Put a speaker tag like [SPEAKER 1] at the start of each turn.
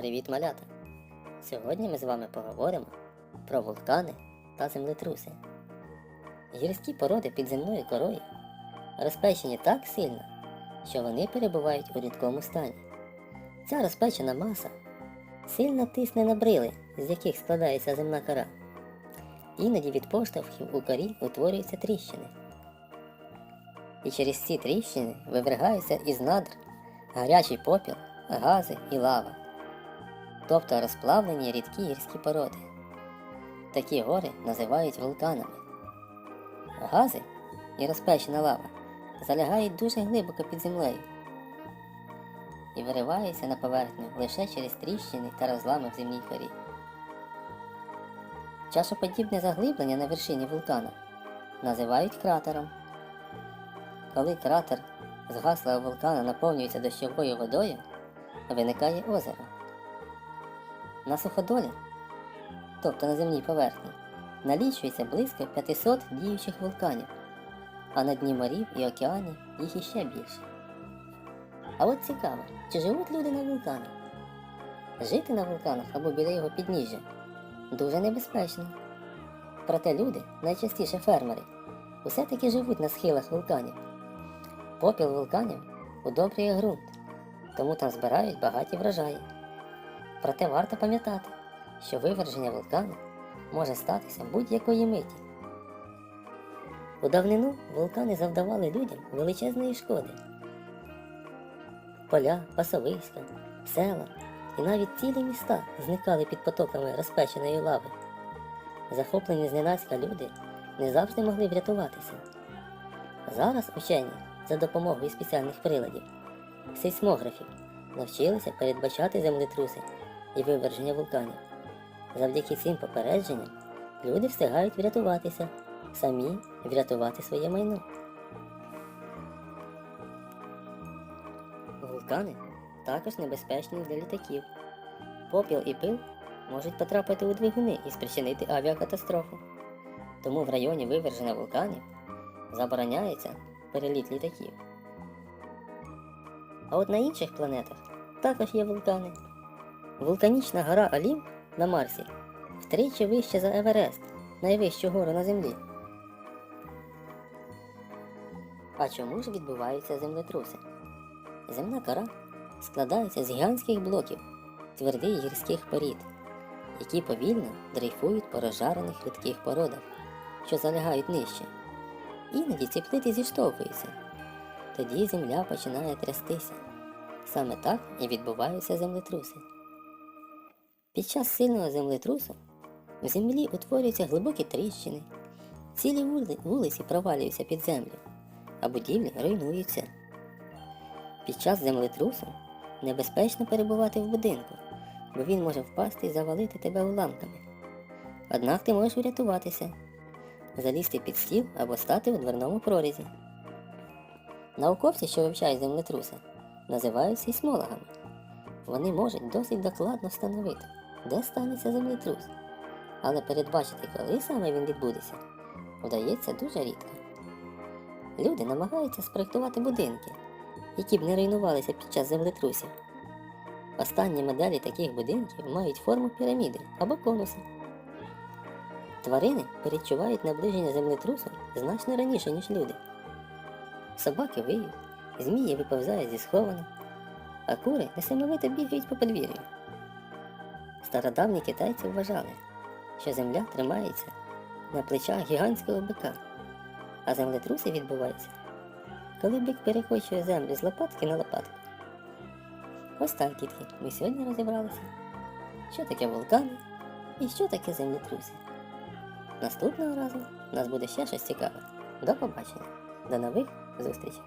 [SPEAKER 1] Привіт, малята! Сьогодні ми з вами поговоримо про вулкани та землетруси. Гірські породи під земною корою розпечені так сильно, що вони перебувають у рідкому стані. Ця розпечена маса сильно тисне на брили, з яких складається земна кора. Іноді від поштовхів у корі утворюються тріщини. І через ці тріщини вивергаються із надр гарячий попіл, гази і лава, тобто розплавлені рідкі гірські породи. Такі гори називають вулканами. Гази і розпечена лава залягають дуже глибоко під землею і вириваються на поверхню лише через тріщини та розлами в земній корі. Чашоподібне заглиблення на вершині вулкана називають кратером. Коли кратер згаслого вулкана наповнюється дощовою водою, виникає озеро. На суходолі, тобто на земній поверхні, налічується близько 500 діючих вулканів, а на дні морів і океанів їх іще більше. А от цікаво, чи живуть люди на вулканах? Жити на вулканах або біля його підніжжя дуже небезпечно. Проте люди, найчастіше фермери, усе-таки живуть на схилах вулканів. Попіл вулканів удобрює ґрунт, тому там збирають багаті врожаї. Проте варто пам'ятати, що виверження вулкану може статися будь-якої миті. У давнину вулкани завдавали людям величезної шкоди. Поля, пасовиська, села і навіть цілі міста зникали під потоками розпеченої лави. Захоплені зненацька люди не завжди могли врятуватися. Зараз учені за допомогою спеціальних приладів, сейсмографів, навчилися передбачати землетруси і виверження вулканів. Завдяки цим попередженням люди встигають врятуватися, самі врятувати своє майно. Вулкани також небезпечні для літаків. Попіл і пил можуть потрапити у двигуни і спричинити авіакатастрофу. Тому в районі виверження вулканів забороняється переліт літаків. А от на інших планетах також є вулкани. Вулканічна гора Олімп на Марсі втричі вища за Еверест, найвищу гору на Землі. А чому ж відбуваються землетруси? Земна кора складається з гігантських блоків твердих гірських порід, які повільно дрейфують по розжарених рідких породах, що залягають нижче. Іноді ці плити зіштовхуються. Тоді земля починає трястися. Саме так і відбуваються землетруси. Під час сильного землетрусу в землі утворюються глибокі тріщини, цілі вулиці провалюються під землю, а будівлі руйнуються. Під час землетрусу небезпечно перебувати в будинку, бо він може впасти і завалити тебе уламками. Однак ти можеш врятуватися, залізти під стіл або стати у дверному прорізі. Науковці, що вивчають землетруси, називають сейсмологами. Вони можуть досить докладно встановити, де станеться землетрус, але передбачити, коли саме він відбудеться, вдається дуже рідко. Люди намагаються спроектувати будинки, які б не руйнувалися під час землетрусів. Останні моделі таких будинків мають форму піраміди або конуса. Тварини передчувають наближення землетрусу значно раніше, ніж люди. Собаки виють, змії виповзають зі схованок, а кури несамовито бігають по подвір'ю. Стародавні китайці вважали, що земля тримається на плечах гігантського бика, а землетруси відбуваються, коли бик перекочує землю з лопатки на лопатку. Ось так, дітки, ми сьогодні розібралися, що таке вулкани і що таке землетруси. Наступного разу у нас буде ще щось цікаве. До побачення. До нових зустрічей.